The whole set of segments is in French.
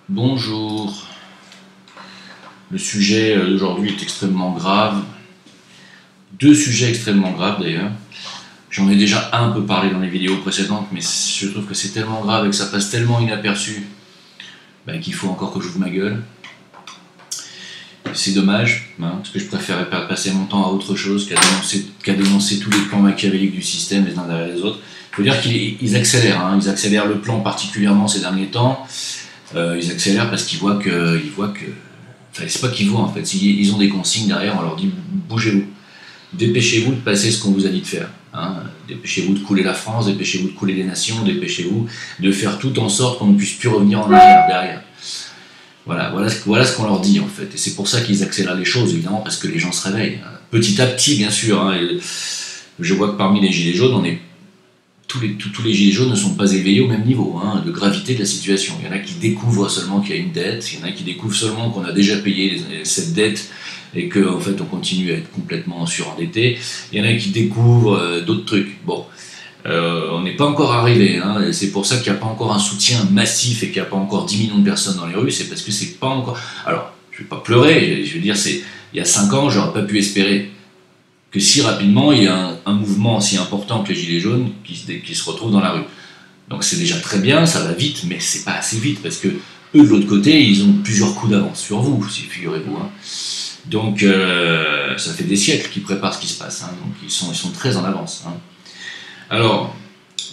Bonjour. Le sujet d'aujourd'hui est extrêmement grave. Deux sujets extrêmement graves d'ailleurs. J'en ai déjà un peu parlé dans les vidéos précédentes, mais je trouve que c'est tellement grave et que ça passe tellement inaperçu qu'il faut encore que j'ouvre ma gueule. C'est dommage, parce que je préférais passer mon temps à autre chose qu'à dénoncer tous les plans machiavéliques du système les uns derrière les autres. Il faut dire qu'ils accélèrent, ils accélèrent le plan particulièrement ces derniers temps. Ils accélèrent parce qu'ils voient que... Enfin, c'est pas qu'ils voient en fait, ils ont des consignes derrière, on leur dit bougez-vous. Dépêchez-vous de passer ce qu'on vous a dit de faire. Dépêchez-vous de couler la France, dépêchez-vous de couler les nations, dépêchez-vous de faire tout en sorte qu'on ne puisse plus revenir en arrière derrière. Voilà ce qu'on leur dit en fait. Et c'est pour ça qu'ils accélèrent les choses, évidemment, parce que les gens se réveillent. Petit à petit, bien sûr. Je vois que parmi les gilets jaunes, tous les gilets jaunes ne sont pas éveillés au même niveau de gravité de la situation. Il y en a qui découvrent seulement qu'il y a une dette, il y en a qui découvrent seulement qu'on a déjà payé cette dette et qu'en fait on continue à être complètement surendetté. Il y en a qui découvrent d'autres trucs. Bon, on n'est pas encore arrivé, c'est pour ça qu'il n'y a pas encore un soutien massif et qu'il n'y a pas encore 10 millions de personnes dans les rues, c'est parce que c'est pas encore... Alors, je ne vais pas pleurer, je veux dire, il y a 5 ans, j'aurais pas pu espérer que si rapidement il y a un mouvement aussi important que les gilets jaunes qui se retrouvent dans la rue. Donc c'est déjà très bien, ça va vite, mais c'est pas assez vite, parce que eux de l'autre côté, ils ont plusieurs coups d'avance sur vous, figurez-vous. Donc ça fait des siècles qu'ils préparent ce qui se passe, donc ils sont très en avance. Alors,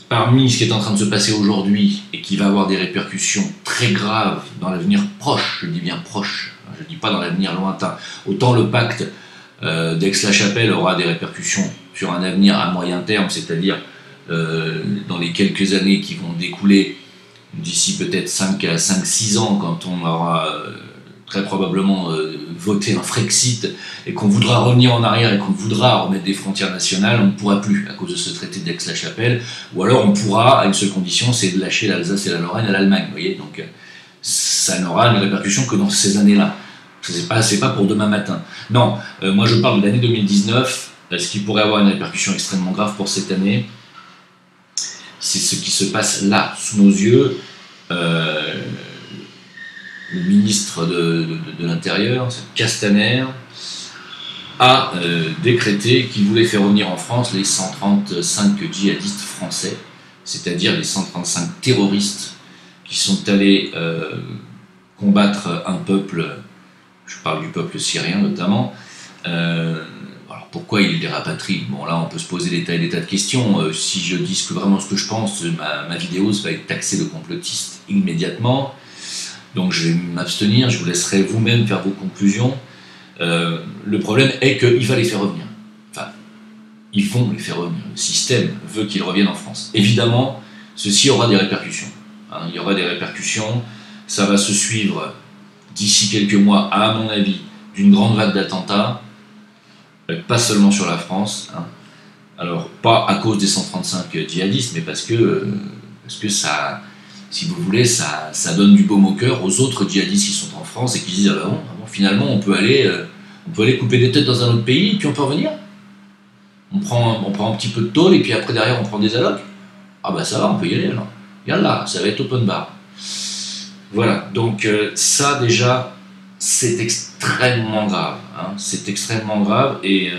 parmi ce qui est en train de se passer aujourd'hui, et qui va avoir des répercussions très graves dans l'avenir proche, je dis bien proche, je ne dis pas dans l'avenir lointain, autant le pacte d'Aix-la-Chapelle aura des répercussions sur un avenir à moyen terme, c'est-à-dire dans les quelques années qui vont découler d'ici peut-être 5-6 ans, quand on aura très probablement voté un Frexit et qu'on voudra revenir en arrière et qu'on voudra remettre des frontières nationales, on ne pourra plus à cause de ce traité d'Aix-la-Chapelle, ou alors on pourra, à une seule condition, c'est de lâcher l'Alsace et la Lorraine à l'Allemagne, vous voyez, donc ça n'aura une répercussion que dans ces années-là. C'est pas pour demain matin. Non, moi je parle de l'année 2019, ce qui pourrait avoir une répercussion extrêmement grave pour cette année. C'est ce qui se passe là, sous nos yeux. Le ministre de l'Intérieur, Castaner, a décrété qu'il voulait faire revenir en France les 135 djihadistes français, c'est-à-dire les 135 terroristes qui sont allés combattre un peuple. Je parle du peuple syrien notamment. Alors pourquoi il les rapatrie? Bon, là on peut se poser des tas de questions. Si je dis vraiment ce que je pense, ma vidéo va être taxée de complotiste immédiatement. Donc je vais m'abstenir, je vous laisserai vous-même faire vos conclusions. Le problème est qu'il va les faire revenir. Enfin, ils vont les faire revenir. Le système veut qu'ils reviennent en France. Évidemment, ceci aura des répercussions. Il y aura des répercussions. Ça va se suivre d'ici quelques mois, à mon avis, d'une grande vague d'attentats, pas seulement sur la France, alors pas à cause des 135 djihadistes, mais parce que ça, si vous voulez, ça donne du baume au cœur aux autres djihadistes qui sont en France et qui disent ah bon, finalement on peut aller couper des têtes dans un autre pays et puis on peut revenir. On prend un petit peu de tôle et puis après derrière on prend des allocs. Ah bah ça va, on peut y aller alors. Yallah, ça va être open bar. Voilà, donc ça déjà, c'est extrêmement grave. C'est extrêmement grave et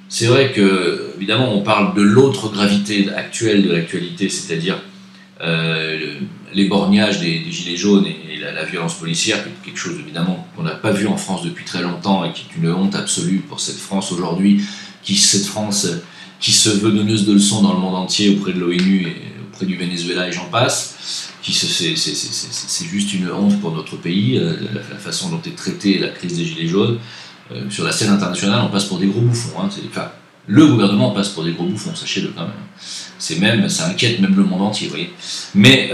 c'est vrai que, évidemment, on parle de l'autre gravité actuelle de l'actualité, c'est-à-dire les borgnages des gilets jaunes et la violence policière, qui est quelque chose, évidemment, qu'on n'a pas vu en France depuis très longtemps et qui est une honte absolue pour cette France aujourd'hui, cette France qui se veut donneuse de leçons dans le monde entier auprès de l'ONU et auprès du Venezuela et j'en passe. C'est juste une honte pour notre pays, la façon dont est traitée la crise des gilets jaunes. Sur la scène internationale, on passe pour des gros bouffons. Le gouvernement passe pour des gros bouffons, sachez-le quand même. Ça inquiète même le monde entier, vous voyez. Mais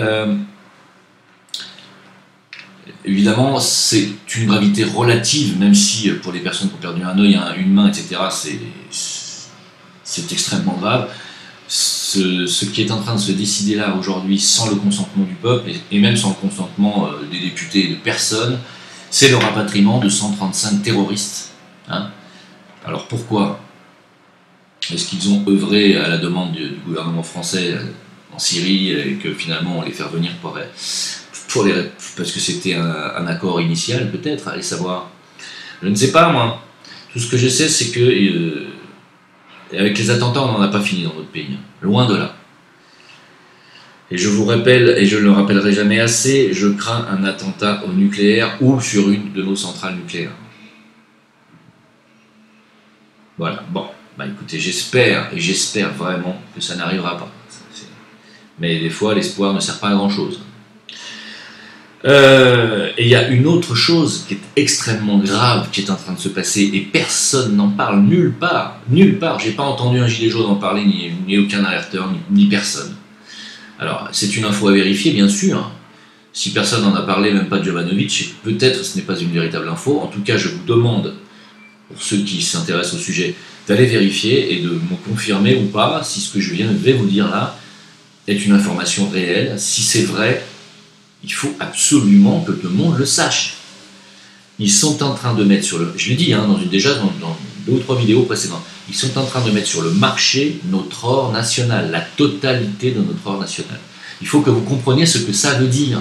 évidemment, c'est une gravité relative, même si pour les personnes qui ont perdu un œil, une main, etc., c'est extrêmement grave. Ce qui est en train de se décider là aujourd'hui sans le consentement du peuple et même sans le consentement des députés et de personne, c'est le rapatriement de 135 terroristes. Alors pourquoi est-ce qu'ils ont œuvré à la demande du gouvernement français en Syrie et que finalement on les fait revenir parce que c'était un accord initial, peut-être, allez savoir. Je ne sais pas, moi. Tout ce que je sais, c'est que avec les attentats, on n'en a pas fini dans notre pays. Loin de là. Et je vous rappelle, et je ne le rappellerai jamais assez, je crains un attentat au nucléaire ou sur une de nos centrales nucléaires. Voilà, bon, bah écoutez, j'espère vraiment que ça n'arrivera pas. Mais des fois, l'espoir ne sert pas à grand-chose. Et il y a une autre chose qui est extrêmement grave qui est en train de se passer et personne n'en parle nulle part. J'ai pas entendu un gilet jaune en parler, ni aucun alerteur, ni personne. Alors, c'est une info à vérifier, bien sûr. Si personne n'en a parlé, même pas Jovanovic, peut-être ce n'est pas une véritable info. En tout cas, je vous demande, pour ceux qui s'intéressent au sujet, d'aller vérifier et de me confirmer ou pas si ce que je vais vous dire là est une information réelle. Si c'est vrai, il faut absolument que le monde le sache. Ils sont en train de mettre sur le... Je l'ai dit déjà dans 2 ou 3 vidéos précédentes. Ils sont en train de mettre sur le marché notre or national, la totalité de notre or national. Il faut que vous compreniez ce que ça veut dire.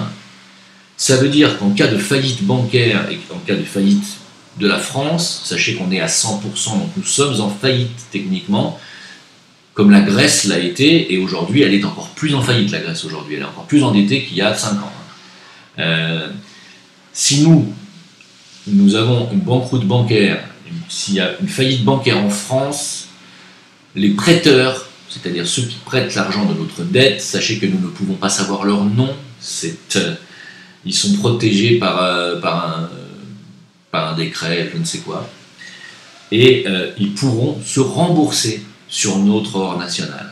Ça veut dire qu'en cas de faillite bancaire et en cas de faillite de la France, sachez qu'on est à 100%, donc nous sommes en faillite techniquement, comme la Grèce l'a été, et aujourd'hui elle est encore plus en faillite, la Grèce aujourd'hui, elle est encore plus endettée qu'il y a 5 ans. Si nous avons une banqueroute bancaire, s'il y a une faillite bancaire en France, les prêteurs, c'est-à-dire ceux qui prêtent l'argent de notre dette, sachez que nous ne pouvons pas savoir leur nom, ils sont protégés par un décret, je ne sais quoi, et ils pourront se rembourser sur notre or national.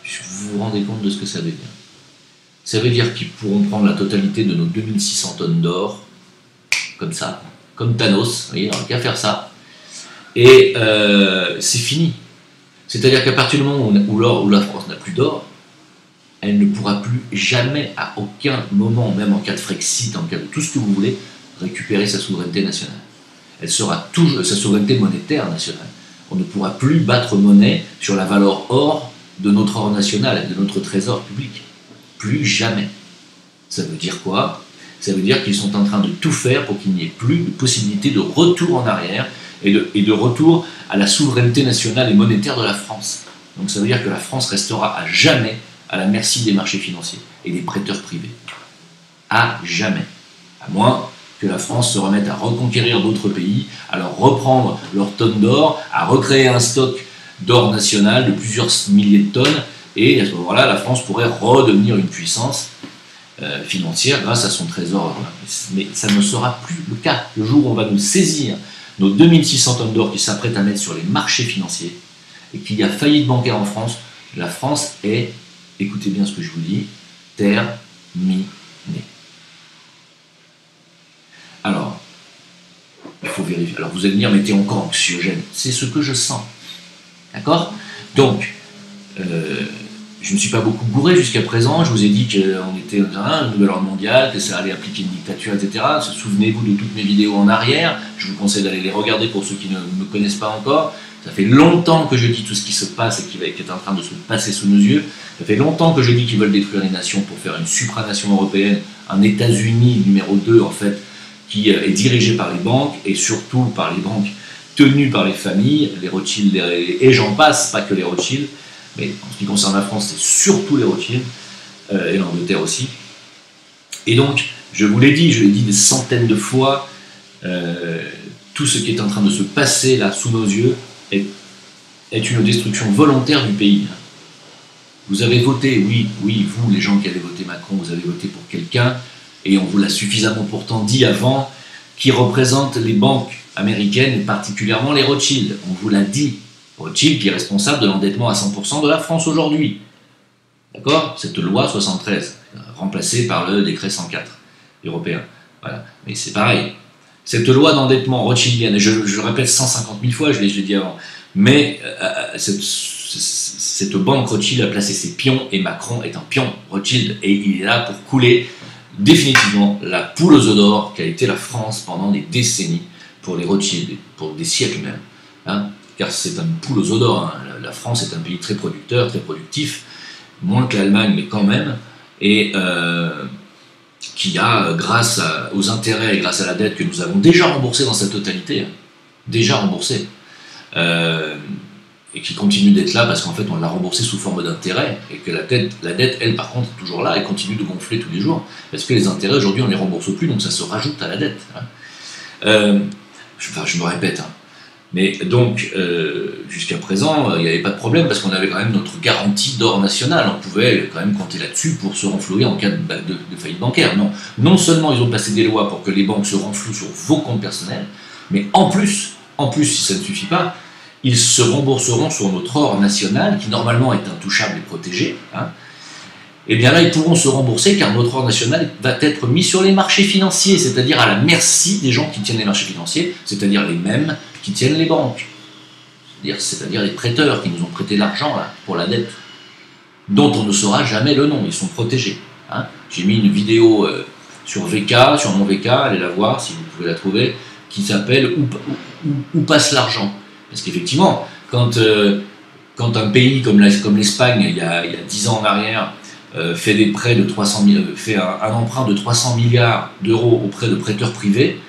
Vous vous rendez compte de ce que ça veut dire? Ça veut dire qu'ils pourront prendre la totalité de nos 2600 tonnes d'or, comme ça, comme Thanos, vous voyez, on n'a qu'à faire ça, et c'est fini. C'est-à-dire qu'à partir du moment où la France n'a plus d'or, elle ne pourra plus jamais, à aucun moment, même en cas de Frexit, en cas de tout ce que vous voulez, récupérer sa souveraineté nationale. Elle sera toujours sa souveraineté monétaire nationale. On ne pourra plus battre monnaie sur la valeur or de notre or national et de notre trésor public. Plus jamais. Ça veut dire quoi? Ça veut dire qu'ils sont en train de tout faire pour qu'il n'y ait plus de possibilité de retour en arrière et de retour à la souveraineté nationale et monétaire de la France. Donc ça veut dire que la France restera à jamais à la merci des marchés financiers et des prêteurs privés. À jamais. À moins que la France se remette à reconquérir d'autres pays, à leur reprendre leurs tonnes d'or, à recréer un stock d'or national de plusieurs milliers de tonnes, et à ce moment-là, la France pourrait redevenir une puissance financière grâce à son trésor. Mais ça ne sera plus le cas. Le jour où on va nous saisir nos 2600 tonnes d'or qui s'apprêtent à mettre sur les marchés financiers, et qu'il y a faillite bancaire en France, la France est, écoutez bien ce que je vous dis, terminée. Alors, il faut vérifier. Alors vous allez me dire, mais t'es encore anxiogène. C'est ce que je sens. D'accord? Donc, je ne me suis pas beaucoup bourré jusqu'à présent. Je vous ai dit qu'on était dans un nouvel ordre mondial, que ça allait appliquer une dictature, etc. Souvenez-vous de toutes mes vidéos en arrière. Je vous conseille d'aller les regarder pour ceux qui ne me connaissent pas encore. Ça fait longtemps que je dis tout ce qui se passe et qui est en train de se passer sous nos yeux. Ça fait longtemps que je dis qu'ils veulent détruire les nations pour faire une supranation européenne, un États-Unis numéro 2 en fait, qui est dirigé par les banques et surtout par les banques tenues par les familles, les Rothschild et j'en passe, pas que les Rothschild, mais en ce qui concerne la France, c'est surtout les Rothschild et l'Angleterre aussi. Et donc, je vous l'ai dit, des centaines de fois, tout ce qui est en train de se passer là sous nos yeux est une destruction volontaire du pays. Vous avez voté, oui, vous, les gens qui avez voté Macron, vous avez voté pour quelqu'un, et on vous l'a suffisamment pourtant dit avant, qui représente les banques américaines, et particulièrement les Rothschild. On vous l'a dit. Rothschild qui est responsable de l'endettement à 100% de la France aujourd'hui. D'accord? Cette loi 73, remplacée par le décret 104 européen. Voilà. Mais c'est pareil. Cette loi d'endettement rothschildienne, je le répète 150 000 fois, je l'ai dit avant, mais cette banque Rothschild a placé ses pions et Macron est un pion Rothschild et il est là pour couler définitivement la poule aux œufs d'or qu'a été la France pendant des décennies pour les Rothschild, pour des siècles même. Hein, car c'est une poule aux œufs d'or. Hein. La France est un pays très producteur, très productif, moins que l'Allemagne, mais quand même. et qui a, grâce aux intérêts et grâce à la dette que nous avons déjà remboursée dans sa totalité, déjà remboursée, et qui continue d'être là parce qu'en fait on l'a remboursée sous forme d'intérêt, et que la dette, elle par contre, est toujours là et continue de gonfler tous les jours, parce que les intérêts aujourd'hui on ne les rembourse plus, donc ça se rajoute à la dette. Je me répète, hein. Mais donc, jusqu'à présent, il n'y avait pas de problème parce qu'on avait quand même notre garantie d'or national. On pouvait quand même compter là-dessus pour se renflouer en cas de faillite bancaire. Non seulement ils ont passé des lois pour que les banques se renflouent sur vos comptes personnels, mais en plus, si ça ne suffit pas, ils se rembourseront sur notre or national, qui normalement est intouchable et protégé. Et bien là, ils pourront se rembourser car notre or national va être mis sur les marchés financiers, c'est-à-dire à la merci des gens qui tiennent les marchés financiers, c'est-à-dire les mêmes qui tiennent les banques, c'est-à-dire les prêteurs qui nous ont prêté l'argent pour la dette, dont on ne saura jamais le nom, ils sont protégés. J'ai mis une vidéo sur VK, sur mon VK, allez la voir si vous pouvez la trouver, qui s'appelle Où passe l'argent. Parce qu'effectivement, quand un pays comme l'Espagne, il y a 10 ans en arrière, fait des prêts de 300 000, fait un emprunt de 300 milliards d'euros auprès de prêteurs privés,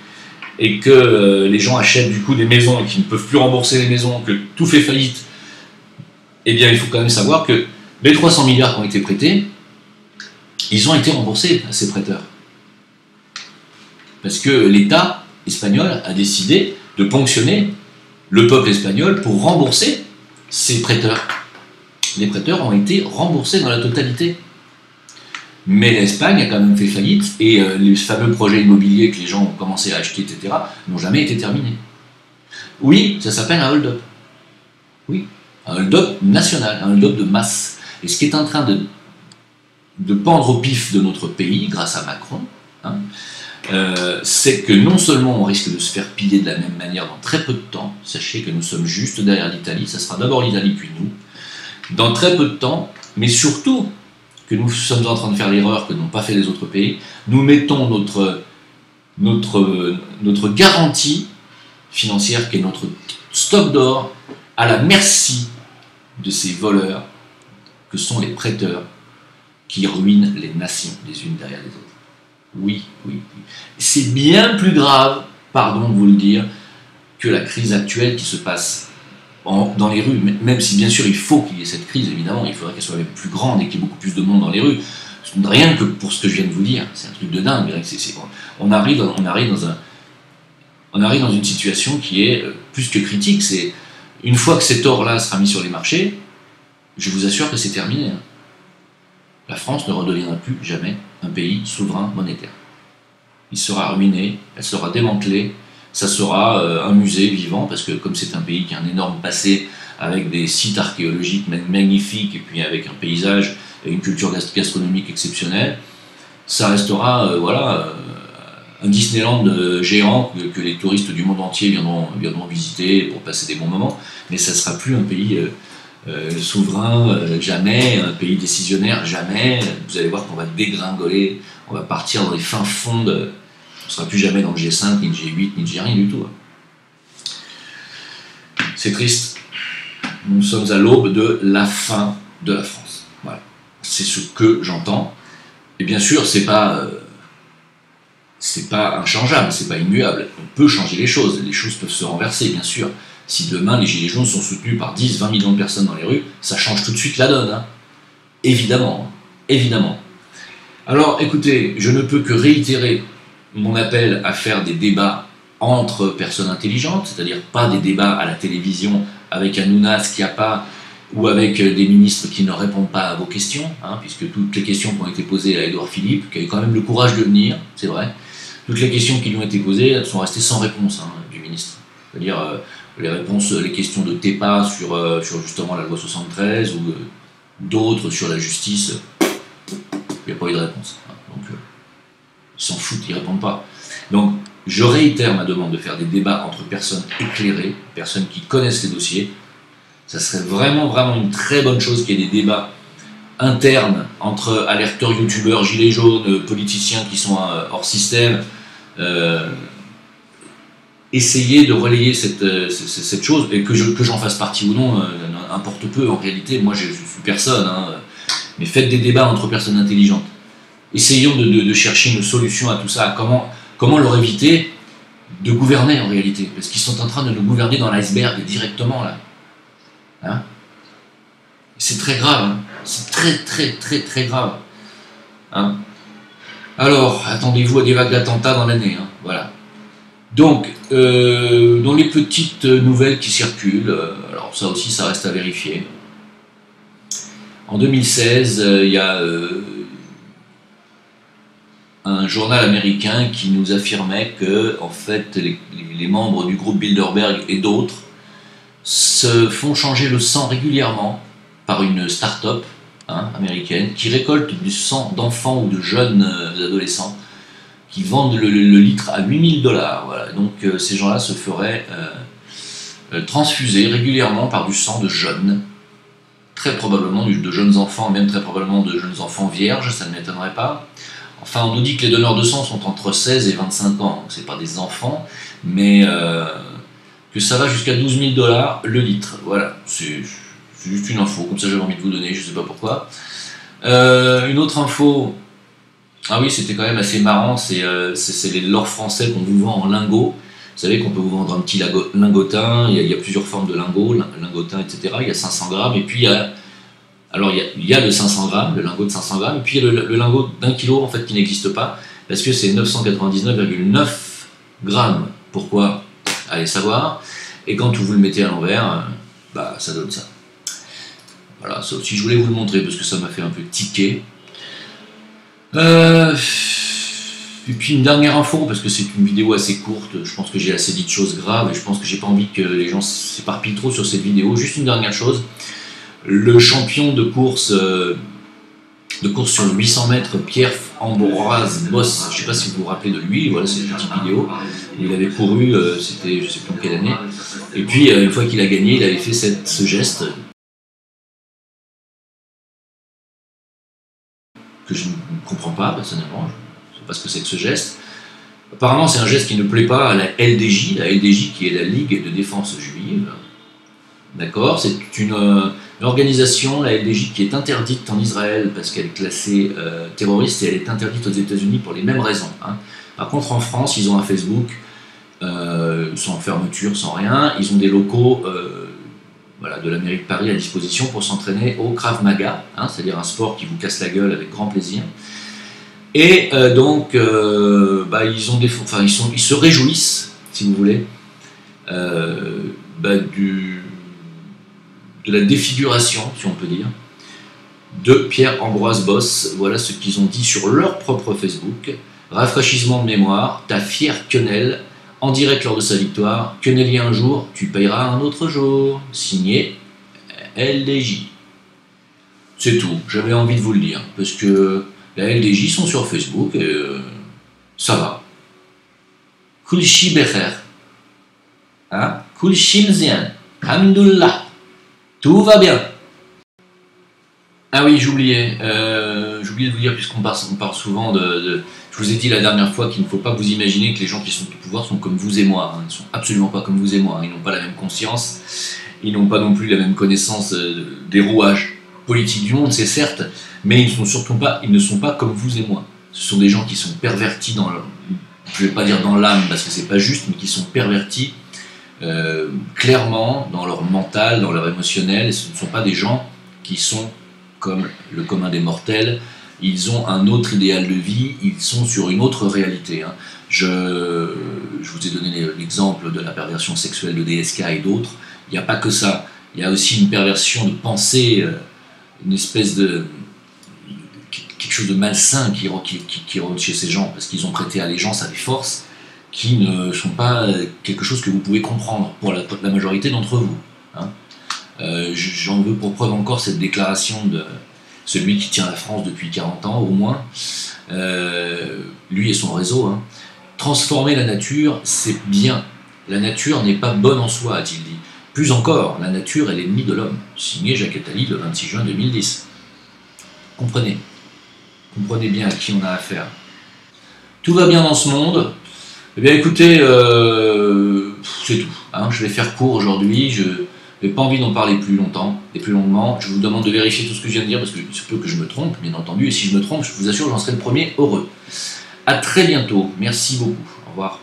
et que les gens achètent du coup des maisons et qu'ils ne peuvent plus rembourser les maisons, que tout fait faillite, eh bien il faut quand même savoir que les 300 milliards qui ont été prêtés, ils ont été remboursés à ces prêteurs. Parce que l'État espagnol a décidé de ponctionner le peuple espagnol pour rembourser ces prêteurs. Les prêteurs ont été remboursés dans la totalité. Mais l'Espagne a quand même fait faillite et les fameux projets immobiliers que les gens ont commencé à acheter, etc., n'ont jamais été terminés. Oui, ça s'appelle un hold-up. Oui, un hold-up national, un hold-up de masse. Et ce qui est en train de pendre au pif de notre pays, grâce à Macron, c'est que non seulement on risque de se faire piller de la même manière dans très peu de temps, sachez que nous sommes juste derrière l'Italie, ça sera d'abord l'Italie puis nous, dans très peu de temps, mais surtout que nous sommes en train de faire l'erreur que n'ont pas fait les autres pays, nous mettons notre garantie financière, qui est notre stock d'or, à la merci de ces voleurs que sont les prêteurs qui ruinent les nations les unes derrière les autres. Oui. C'est bien plus grave, pardon de vous le dire, que la crise actuelle qui se passe dans les rues, même si bien sûr il faut qu'il y ait cette crise, évidemment, il faudrait qu'elle soit même plus grande et qu'il y ait beaucoup plus de monde dans les rues. Rien que pour ce que je viens de vous dire, c'est un truc de dingue. On arrive dans une situation qui est plus que critique. C'est une fois que cet or-là sera mis sur les marchés, je vous assure que c'est terminé. La France ne redeviendra plus jamais un pays souverain monétaire. Il sera ruiné, elle sera démantelée. Ça sera un musée vivant, parce que comme c'est un pays qui a un énorme passé, avec des sites archéologiques magnifiques, et puis avec un paysage et une culture gastronomique exceptionnelle, ça restera un Disneyland géant que les touristes du monde entier viendront visiter pour passer des bons moments, mais ça ne sera plus un pays souverain, jamais, un pays décisionnaire, jamais. Vous allez voir qu'on va dégringoler, on va partir dans les fins fonds on ne sera plus jamais dans le G5, ni le G8, ni le G rien du tout. C'est triste. Nous sommes à l'aube de la fin de la France. Voilà. C'est ce que j'entends. Et bien sûr, c'est pas inchangeable, c'est pas immuable. On peut changer les choses peuvent se renverser, bien sûr. Si demain les Gilets jaunes sont soutenus par 10, 20 millions de personnes dans les rues, ça change tout de suite la donne. Évidemment. Alors écoutez, je ne peux que réitérer mon appel à faire des débats entre personnes intelligentes, c'est-à-dire pas des débats à la télévision avec Hanouna Schiappa ou avec des ministres qui ne répondent pas à vos questions, puisque toutes les questions qui ont été posées à Édouard Philippe, qui a eu quand même le courage de venir, c'est vrai, toutes les questions qui lui ont été posées sont restées sans réponse du ministre. C'est-à-dire les questions de TEPA sur justement la loi 73 ou d'autres sur la justice, il n'y a pas eu de réponse. Donc, ils s'en foutent, ils ne répondent pas. Donc, je réitère ma demande de faire des débats entre personnes éclairées, personnes qui connaissent les dossiers. Ça serait vraiment une très bonne chose qu'il y ait des débats internes entre alerteurs, youtubeurs, gilets jaunes, politiciens qui sont hors système. Essayer de relayer cette chose, et que j'en fasse partie ou non, importe peu en réalité. Moi, je suis personne, mais faites des débats entre personnes intelligentes. Essayons de chercher une solution à tout ça. Comment leur éviter de gouverner en réalité? Parce qu'ils sont en train de nous gouverner dans l'iceberg directement là. Hein? C'est très grave. Hein? C'est très grave. Hein? Alors, attendez-vous à des vagues d'attentats dans l'année. Hein? Voilà. Donc, dans les petites nouvelles qui circulent, alors ça aussi, ça reste à vérifier. En 2016, il y a un journal américain qui nous affirmait que, en fait, les membres du groupe Bilderberg et d'autres se font changer le sang régulièrement par une start-up américaine qui récolte du sang d'enfants ou de jeunes adolescents qui vendent le litre à 8 000 $. Voilà. Donc ces gens-là se feraient transfuser régulièrement par du sang de jeunes, très probablement de jeunes enfants, même très probablement de jeunes enfants vierges, ça ne m'étonnerait pas. Enfin, on nous dit que les donneurs de sang sont entre 16 et 25 ans, donc c'est pas des enfants, mais que ça va jusqu'à 12 000 $ le litre. Voilà, c'est juste une info, comme ça j'avais envie de vous donner, je sais pas pourquoi. Une autre info, ah oui, c'était quand même assez marrant, c'est l'or français qu'on vous vend en lingots. Vous savez qu'on peut vous vendre un petit lingotin, il y a plusieurs formes de lingots, lingotin, etc. Il y a 500 grammes, et puis il y a le 500 grammes, le lingot de 500 grammes, et puis il y a le lingot d'1 kilo en fait qui n'existe pas, parce que c'est 999,9 grammes. Pourquoi? Allez savoir. Et quand vous le mettez à l'envers, bah ça donne ça. Voilà, ça aussi je voulais vous le montrer parce que ça m'a fait un peu tiquer. Et puis une dernière info, parce que c'est une vidéo assez courte, je pense que j'ai assez dit de choses graves et je pense que j'ai pas envie que les gens s'éparpillent trop sur cette vidéo. Juste une dernière chose, le champion de course sur 800 mètres, Pierre-Ambroise Boss, je sais pas si vous vous rappelez de lui, voilà, c'est une petite vidéo, il avait couru, c'était je sais plus en quelle année, et puis une fois qu'il a gagné, il avait fait ce geste que je ne comprends pas personnellement, je ne sais pas ce que c'est que ce geste. Apparemment c'est un geste qui ne plaît pas à la LDJ qui est la Ligue de défense juive. D'accord, c'est une organisation, la LDJ, qui est interdite en Israël parce qu'elle est classée terroriste, et elle est interdite aux États-Unis pour les mêmes raisons. Hein. Par contre, en France, ils ont un Facebook sans fermeture, sans rien. Ils ont des locaux voilà, de la mairie de Paris à disposition pour s'entraîner au Krav Maga, hein, c'est-à-dire un sport qui vous casse la gueule avec grand plaisir. Et donc, ils se réjouissent, si vous voulez, de la défiguration, si on peut dire, de Pierre-Ambroise Boss. Voilà ce qu'ils ont dit sur leur propre Facebook. Rafraîchissement de mémoire, ta fière quenelle, en direct lors de sa victoire. Quenellien un jour, tu payeras un autre jour. Signé LDJ. C'est tout, j'avais envie de vous le dire, parce que la LDJ sont sur Facebook et ça va. Kulshi Becher. Hein? Kulshi Mzian. Hamdullah. Tout va bien. Ah oui, j'oubliais de vous dire, puisqu'on parle souvent de... Je vous ai dit la dernière fois qu'il ne faut pas vous imaginer que les gens qui sont au pouvoir sont comme vous et moi. Hein. Ils ne sont absolument pas comme vous et moi. Hein. Ils n'ont pas la même conscience. Ils n'ont pas non plus la même connaissance des rouages politiques du monde, c'est certes. Mais ils ne sont pas comme vous et moi. Ce sont des gens qui sont pervertis dans leur... Je ne vais pas dire dans l'âme parce que c'est pas juste, mais qui sont pervertis clairement dans leur mental, dans leur émotionnel, et ce ne sont pas des gens qui sont comme le commun des mortels. Ils ont un autre idéal de vie, ils sont sur une autre réalité. Hein. Je vous ai donné l'exemple de la perversion sexuelle de DSK et d'autres. Il n'y a pas que ça. Il y a aussi une perversion de pensée, une espèce de... quelque chose de malsain qui rôde chez ces gens, parce qu'ils ont prêté allégeance à des forces qui ne sont pas quelque chose que vous pouvez comprendre pour la majorité d'entre vous. Hein. J'en veux pour preuve encore cette déclaration de celui qui tient la France depuis 40 ans au moins, lui et son réseau. Hein. Transformer la nature, c'est bien. La nature n'est pas bonne en soi, a-t-il dit. Plus encore, la nature est l'ennemi de l'homme. Signé Jacques Attali le 26 juin 2010. Comprenez bien à qui on a affaire. Tout va bien dans ce monde. Eh bien écoutez, c'est tout. Hein. Je vais faire court aujourd'hui. Je n'ai pas envie d'en parler plus longtemps et plus longuement. Je vous demande de vérifier tout ce que je viens de dire, parce que il se peut que je me trompe, bien entendu, et si je me trompe, je vous assure, j'en serai le premier heureux. A très bientôt, merci beaucoup, au revoir.